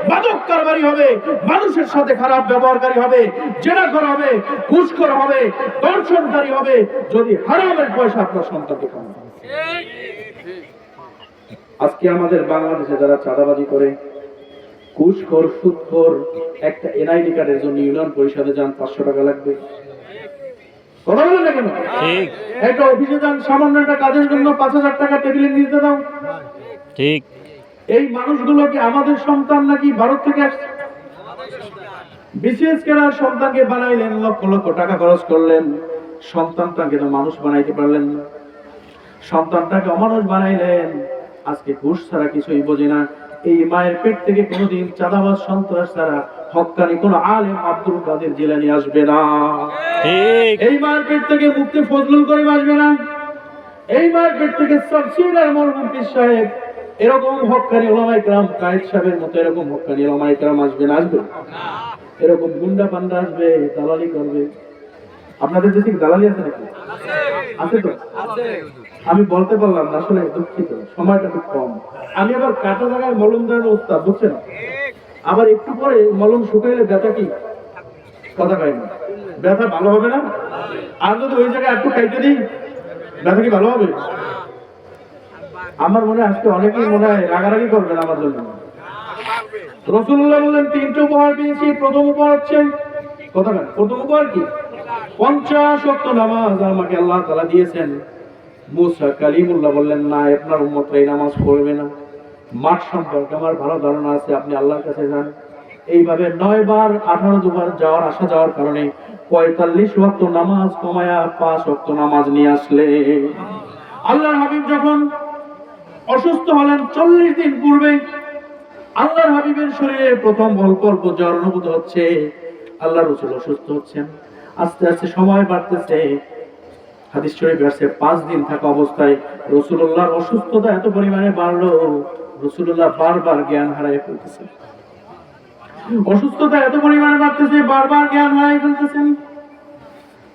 মাদক কারবারি হবে, মানুষের সাথে খারাপ ব্যবহারকারী হবে, জেনাখোর হবে, ঘুষখোর হবে, দর্শনকারী হবে, যদি হারামের পয়সা আপনার সন্তানকে খাওয়ান। আজকে আমাদের বাংলাদেশে যারা চাঁদাবাজি করে, ঘুষখোর, সুদখোর, একটা এনআইডি কার্ডের জন্য ইউনিয়ন পরিষদে যান 500 টাকা লাগবে। কথা বলেন না কেন? ঠিক। একটা অফিসে যান, সামান্য একটা কাজের জন্য 5000 টাকা টেবিলে নিতে দাও। ঠিক। এই মানুষগুলো কি আমাদের সন্তান নাকি ভারত থেকে আসছে? বিসিএস কেনার সন্তানকে বানাইলেন, লক্ষ লক্ষ টাকা খরচ করলেন, সন্তানটাকে তো মানুষ বানাইতে পারলেন না। সন্তানটাকে অমানুষ বানাইলেন, আজকে ঘুষ ছাড়া কিছুই বোঝে না। এই মায়ের পেট থেকে কোনোদিন চাঁদাবাজ, সন্ত্রাস ছাড়া হক্কানি কোন আলেম আব্দুল কাদের জিলানী আসবে না। ঠিক। এই মায়ের পেট থেকে মুফতি ফজলুল করিম আসবে না। এই মায়ের পেট থেকে সাবসিডার মরহুম পীর সাহেব, এরকম হক্কানি ওলামায়ে কেরাম, কায়েদ সাহেবের মতো এরকম হক্কানি ওলামায়ে কেরাম আসবে না। আসবে এরকম গুন্ডা পান্ডা আসবে, দালালি করবে। আপনাদের দেশে দালালি আছে নাকি? আছে তো? আমি বলতে পারলাম না, আসলে দুঃখিত, সময়টা খুব কম। আমি আবার কাটা জায়গায় মলম দেওয়ার উস্তাদ, বুঝছেন? আবার একটু পরে মলম শুকাইলে ব্যথা কি কথা পাই না, ব্যথা ভালো হবে না। আর যদি ওই জায়গায় একটু খাইতে দিই, ব্যথা কি ভালো হবে? আমার মনে হয় আজকে অনেকেই মনে হয় রাগারাগি করবেন আমার জন্য। রাসূলুল্লাহ বললেন 3টা উপহার পেয়েছি। প্রথম উপহার হচ্ছে কথা না, প্রথম উপহার কি? 50 ওয়াক্ত নামাজ আমাকে আল্লাহ তাআলা দিয়েছেন। মুসা কালিমুল্লাহ বললেন, না, আপনার উম্মতরা এই নামাজ পড়বে না। মাঠ সম্পর্কে আমার ভালো ধারণা আছে, আপনি আল্লাহর কাছে যান। এইভাবে 9 বার 18 দুবার যাওয়ার আসা যাওয়ার কারণে 45 ওয়াক্ত নামাজ কমায়া 5 ওয়াক্ত নামাজ নিয়ে আসলে আল্লাহর হাবিব যখন অসুস্থ হলেন 40 দিন পূর্বে, আল্লাহর হাবিবের শরীরে প্রথম অল্প অল্প জ্বর অনুভূত হচ্ছে। আল্লাহ রাসূল অসুস্থ হচ্ছেন, আস্তে আস্তে সময় বাড়তেছে। হাদিস শরীফে আছে 5 দিন থাকা অবস্থায় রাসূলুল্লাহর অসুস্থতা এত পরিমাণে বাড়লো, রাসূলুল্লাহ বারবার জ্ঞান হারিয়ে ফেলতেছেন। অসুস্থতা এত পরিমাণে বাড়তেছে, বারবার জ্ঞান হারিয়ে ফেলতেছেন,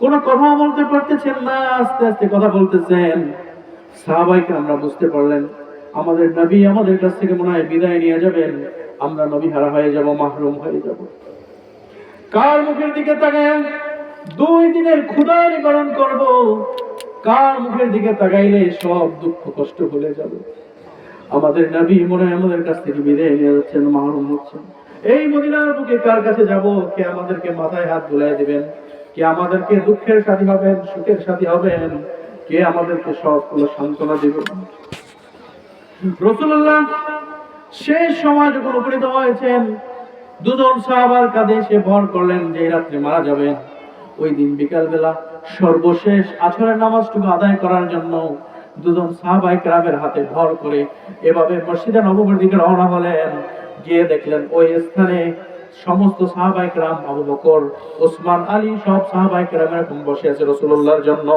কোনো কথা বলতে পারতেছেন না, আস্তে আস্তে কথা বলতেছেন। সাহাবায়ে কেরামরা বুঝতে পারলেন আমাদের নবী আমাদের কাছ থেকে মনে হয় বিদায় নিয়ে যাবেন, আমরা নবী হারা হয়ে যাব, মাহরুম হয়ে যাব। কার মুখের দিকে তাকায় 2 দিনের ক্ষুধা নিবারণ করব, কার মুখের দিকে তাকাইলে সব দুঃখ কষ্ট ভুলে যাব। আমাদের নবী মনে হয় আমাদের কাছ থেকে বিদায় নিয়ে যাচ্ছেন, মাহরুম হচ্ছেন। এই মদিনার বুকে কার কাছে যাব? কে আমাদেরকে মাথায় হাত বুলায় দিবেন? কে আমাদেরকে দুঃখের সাথী হবেন, সুখের সাথী হবেন? কে আমাদেরকে সবগুলো সান্ত্বনা দিবেন? রাসূলুল্লাহ শেষ সময় যখন উপনীত হয়েছেন, 2 জন সাহাবার কাঁধে এসে ভর করলেন যে রাত্রে মারা যাবেন। ওই দিন বিকাল বেলা সর্বশেষ আসরের নামাজটুকু আদায় করার জন্য 2 জন সাহাবায়ে কেরামের হাতে ভর করে এভাবে মসজিদে নববীর দিকে রওনা হলেন। গিয়ে দেখলেন ওই স্থানে সমস্ত সাহাবায়ে কেরাম, আবু বকর, ওসমান, আলী, সব সাহাবায়ে কেরাম এরকম বসে আছে রাসূলুল্লাহর জন্য।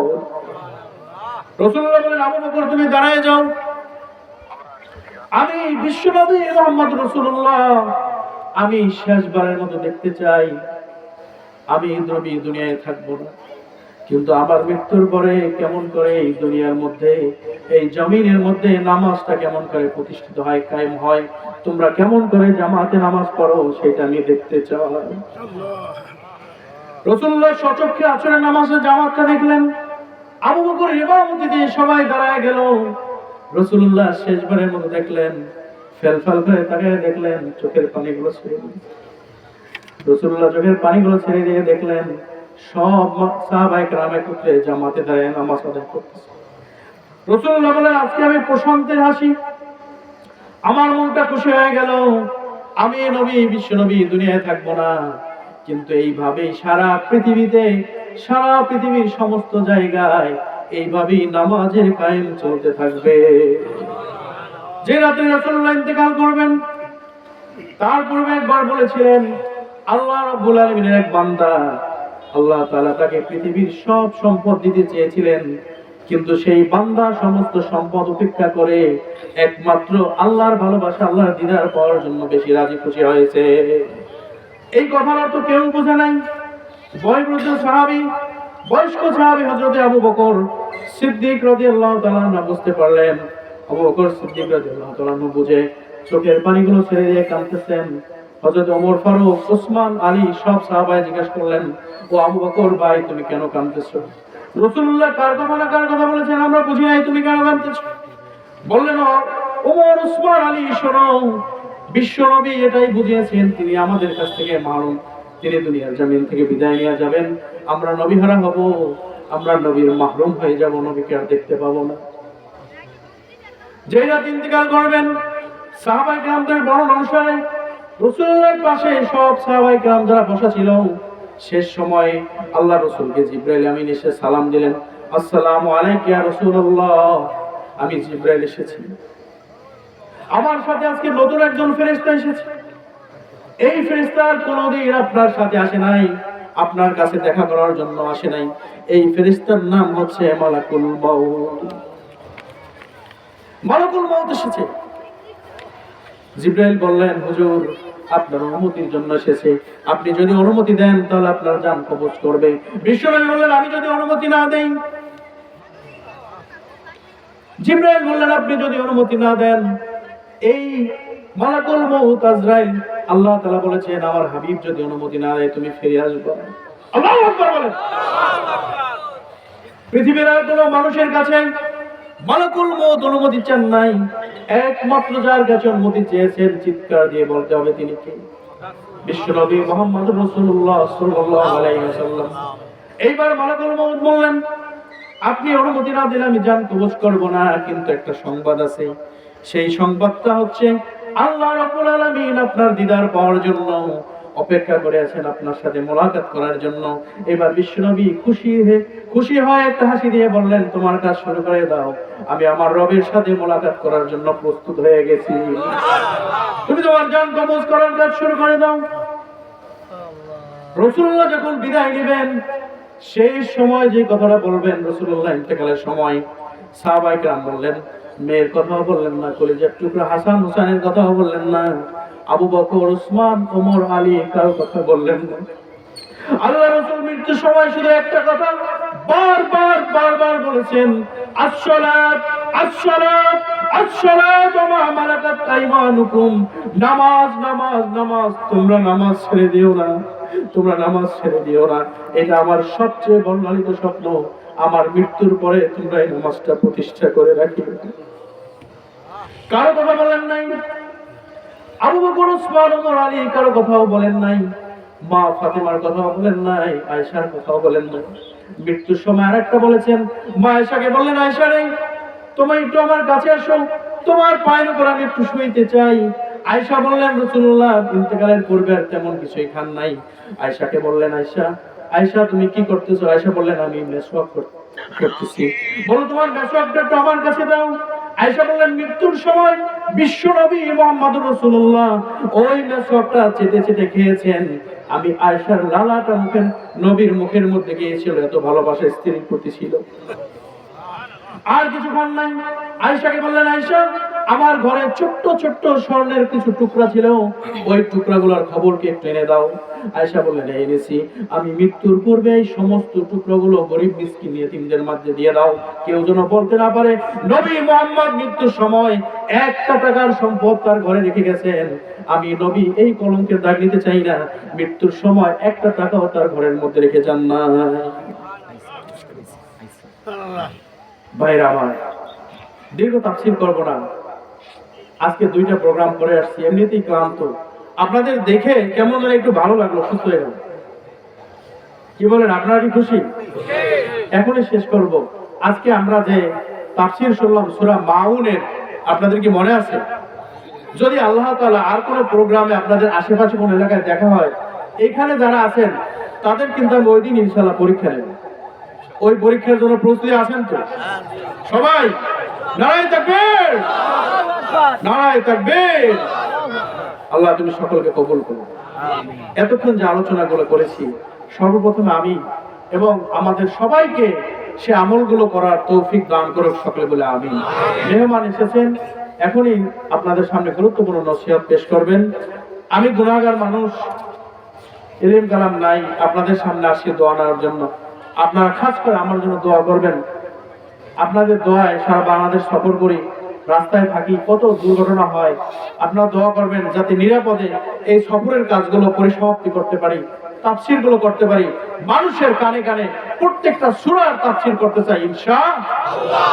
রাসূলুল্লাহ বলেন, আবু বকর তুমি দাঁড়ায় যাও, আমি বিশ্বনবী মুহাম্মদ রাসূলুল্লাহ আমি শেষবারের মতো দেখতে চাই। আমি নবী দুনিয়ায় থাকবো না, কিন্তু আমার মৃত্যুর পরে কেমন করে এই দুনিয়ার মধ্যে, এই জমিনের মধ্যে নামাজটা কেমন করে প্রতিষ্ঠিত হয়, কায়েম হয়, তোমরা কেমন করে জামাতে নামাজ পড়ো, সেটা আমি দেখতে চাই। রাসূলুল্লাহ সচক্ষে আসরের নামাজে জামাতটা দেখলেন। আবু বকর ইমামতি দিয়ে সবাই দাঁড়ায় গেল। রাসূলুল্লাহ শেষবারের মতো দেখলেন, ফেলফাল করে তাকিয়ে দেখলেন, চোখের পানিগুলো ছেড়ে দিলেন। রাসূলুল্লাহ চোখের পানিগুলো ছেড়ে দিয়ে দেখলেন সব সাহাবায়ে কেরাম একত্রে জামাতে দাঁড়িয়ে নামাজ আদায় করতেছে। রাসূলুল্লাহ বলেন, আজকে আমি প্রশান্তের হাসি, আমার মনটা খুশি হয়ে গেল। আমি নবী, বিশ্ব নবী দুনিয়ায় থাকবো না, কিন্তু এইভাবেই সারা পৃথিবীতে, সারা পৃথিবীর সমস্ত জায়গায় এইভাবেই নামাজের কায়েম চলতে থাকবে। যে রাতে রাসূলুল্লাহ ইন্তেকাল করবেন, তার পূর্বে একবার বলেছিলেন আল্লাহ রাব্বুল আলামিনের এক বান্দা, আল্লাহ তাআলা তাকে পৃথিবীর সব সম্পদ দিতে চেয়েছিলেন, কিন্তু সেই বান্দা সমস্ত সম্পদ উপেক্ষা করে একমাত্র আল্লাহর ভালোবাসা, আল্লাহর দিদার পাওয়ার জন্য বেশি রাজি খুশি হয়েছে। এই কথাটা তো কেউ বোঝে নাই। বয়োবৃদ্ধ সাহাবী, বয়স্ক সাহাবী হযরত আবু বকর সিদ্দিক রাদিয়াল্লাহু তাআলা আনহু বুঝতে পারলেন। আবু বকর সিদ্দিক রাদিয়াল্লাহু তাআলা আনহু বুঝে চোখের পানিগুলো ছেড়ে দিয়ে কাঁদতেছেন। হযরত ওমর ফারুক, ওসমান, আলী সব সাহাবায়ে জিজ্ঞেস করলেন, ও আবু বকর ভাই তুমি কেন কাঁদতেছো? রাসূলুল্লাহ কার কথা বলেছেন আমরা বুঝি নাই, তুমি কেন কাঁদতেছো? বললেন, ওমর, ওসমান, আলী শোনো, বিশ্বনবী এটাই বুঝিয়েছেন, তিনি আমাদের কাছ থেকে মারুন, তিনি দুনিয়ার জমিন থেকে বিদায় নিয়ে যাবেন, আমরা নবীহারা হব, আমরা নবীর মাহরুম হয়ে যাব, নবীকে আর দেখতে পাবো না। যেই রাত ইন্তেকাল করবেন, সাহাবায়ে কেরামদের বর্ণনা অনুসারে রাসূলুল্লাহর পাশে সব সাহাবায়ে কেরাম যারা বসা ছিল, শেষ সময়ে আল্লাহ রাসূলকে জিবরাইল আমিন এসে সালাম দিলেন, আসসালামু আলাইকা ইয়া রাসূলুল্লাহ, আমি জিবরাইল এসেছি, আমার সাথে আজকে নতুন একজন ফেরেশতা এসেছে। এই ফেরেশতার কোনদিন আপনার সাথে আসে নাই, আপনার কাছে দেখা করার জন্য আসে নাই। এই ফেরেশতার নাম হচ্ছে মালাকুল মাউত। মালাকুল মাউত এসেছে। জিবরাইল বললেন, হুজুর আপনার অনুমতির জন্য এসেছে, আপনি যদি অনুমতি দেন তাহলে আপনার জান কবজ করবে। বিশ্বনবী বললেন, আমি যদি অনুমতি না দেই? জিবরাইল বললেন, আপনি যদি অনুমতি না দেন, এই মালাকুল মাউত আজরাইল, আল্লাহ তাআলা বলেছেন আমার হাবিব যদি অনুমতি না দেয় তুমি ফিরে আসবে। আল্লাহু আকবার বলেন। পৃথিবীর আর কোনো মানুষের কাছে মালাকুল মাউত অনুমতি চান নাই, একমাত্র যার কাছে অনুমতি চেয়েছেন চিৎকার দিয়ে বলতে হবে তিনি কে? বিশ্বনবী মুহাম্মদ রাসূলুল্লাহ সাল্লাল্লাহু আলাইহি ওয়াসাল্লাম। এইবার মালাকুল মাউত বললেন, আপনি অনুমতি না দিলে আমি জান কবজ করব না, কিন্তু একটা সংবাদ আছে, সেই সংবাদটা হচ্ছে আল্লাহ রাব্বুল আলামিন আপনার দিদার পাওয়ার জন্য অপেক্ষা করে আছেন, আপনার সাথে মোলাকাত করার জন্য। এবার বিশ্বনবী খুশি হয়ে একটা হাসি দিয়ে বললেন, তোমার কাজ শুরু করে দাও, আমি আমার রবের সাথে মোলাকাত করার জন্য প্রস্তুত হয়ে গেছি, তুমি তোমার জান কবজ করার কাজ শুরু করে দাও। রাসূলুল্লাহ যখন বিদায় নেবেন, সেই সময় যে কথাটা বলবেন রাসূলুল্লাহ ইন্তেকালের সময়, সাহাবায়ে কেরাম বললেন, মেয়ের কথাও বললেন না, কলিজার টুকরা হাসান হুসাইনের কথাও বললেন না, আবু বকর, ওসমান, ওমর, আলী কারো কথা বললেন না। আল্লাহ রাসূল মৃত্যুর সময় শুধু একটা কথা বারবার বলেছেন, আসসালাত আসসালাত আসসালাত ওয়া মা মালাকাত আইমানুকুম, নামাজ নামাজ নামাজ, তোমরা নামাজ ছেড়ে দিও না, তোমরা নামাজ ছেড়ে দিও না, এটা আমার সবচেয়ে বর্ণালিত স্বপ্ন, আমার মৃত্যুর পরে তোমরা এই নামাজটা প্রতিষ্ঠা করে রাখিবে। কারো কথা বলেন নাই, আবু বকর, ওসমান, ওমর, আলী কারো কথাও বলেন নাই, মা ফাতেমার কথাও বলেন নাই, আয়েশার কথাও বলেন নাই। মৃত্যুর সময় আরেকটা বলেছেন, মা আয়েশাকে বললেন, আয়েশা রে তুমি একটু আমার কাছে আসো, তোমার পায়ের উপর আমি একটু শুইতে চাই। আয়েশা বললেন, রাসূলুল্লাহ ইন্তেকালের পূর্বে আর তেমন কিছুই খান নাই। আয়েশাকে বললেন, আয়েশা তুমি কি করতেছো? আয়েশা বললেন, আমি মেসওয়াক করতেছি। বলো তোমার মেসওয়াকটা একটু আমার কাছে দাও। আয়েশা বললেন, মৃত্যুর সময় বিশ্বনবী মুহাম্মদুর রাসূলুল্লাহ ওই মেসওয়াকটা চেটে চেটে খেয়েছেন। আমি আয়েশার লালাটা নবীর মুখের মধ্যে গিয়েছিল, এত ভালোবাসা স্ত্রীর প্রতি ছিল। আর কিছু খান নাই। আয়েশাকে বললেন, আয়েশা আমার ঘরে ছোট্ট ছোট্ট স্বর্ণের কিছু টুকরা ছিল, ওই টুকরাগুলোর খবরকে একটু এনে দাও। আয়েশা বললেন, এনেছি। আমি মৃত্যুর পূর্বে এই সমস্ত টুকরাগুলো গরিব মিসকিন ইয়েতিমদের মধ্যে দিয়ে দাও, কেউ যেন বলতে না পারে নবী মুহাম্মদ মৃত্যুর সময় 1 টাকার সম্পদ তার ঘরে রেখে গেছেন। আমি নবী এই কলঙ্কের দাগ নিতে চাই না, মৃত্যুর সময় 1 টাকাও তার ঘরের মধ্যে রেখে যান না। ভাইরা আমার, দীর্ঘ তাফসীর করব না, আজকে 2টা প্রোগ্রাম করে আসছি, এমনিতেই ক্লান্ত। আপনাদের দেখে কেমন যেন একটু ভালো লাগলো, সুস্থ হয়ে গেল। কি বলেন, আপনারা কি খুশি? এখনই শেষ করব। আজকে আমরা যে তাফসীর শুনলাম সূরা মাউনের, আপনাদের কি মনে আছে? যদি আল্লাহ তাআলা আর কোনো প্রোগ্রামে আপনাদের আশেপাশে কোনো এলাকায় দেখা হয়, এখানে যারা আছেন তাদের কিন্তু আমি ওই দিন ইনশাআল্লাহ পরীক্ষা নেব। ওই পরীক্ষার জন্য প্রস্তুতি আছেন তো সবাই? নারায়ে তাকবীর, নারায়ে তাকবীর। আল্লাহ তুমি সকলকে কবুল করো। এতক্ষণ যে আলোচনাগুলো করেছি, সর্বপ্রথম আমি এবং আমাদের সবাইকে সে আমলগুলো করার তৌফিক দান করুক সকলে বলে আমিন। মেহমান এসেছেন, এখনই আপনাদের সামনে গুরুত্বপূর্ণ নসিহত পেশ করবেন। আমি গুনাহগার মানুষ, ইলম কালাম নাই, আপনাদের সামনে আসি দোয়া নেওয়ার জন্য। আপনারা খাস করে আমার জন্য দোয়া করবেন। আপনাদের দোয়ায় সারা বাংলাদেশ সফর করি, রাস্তায় থাকি, কত দুর্ঘটনা হয়। আপনারা দোয়া করবেন যাতে নিরাপদে এই সফরের কাজগুলো পরিসমাপ্তি করতে পারি, তাফসীর গুলো করতে পারি। মানুষের কানে কানে প্রত্যেকটা সূরার তাফসীর করতে চাই ইনশাআল্লাহ।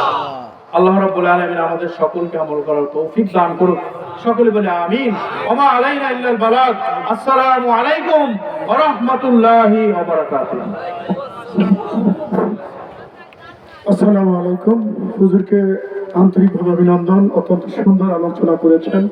আল্লাহ রাব্বুল আলামিন আমাদের সকলকে আমল করার তৌফিক দান করুন। সকলে বলে আমিন। ওমা আলাইনা ইল্লাল বালাগ। আসসালামু আলাইকুম ওয়া রাহমাতুল্লাহি ওয়া বারাকাতুহু। আসসালামু আলাইকুম। হুজুরকে আন্তরিকভাবে অভিনন্দন, অত্যন্ত সুন্দর আলোচনা করেছেন।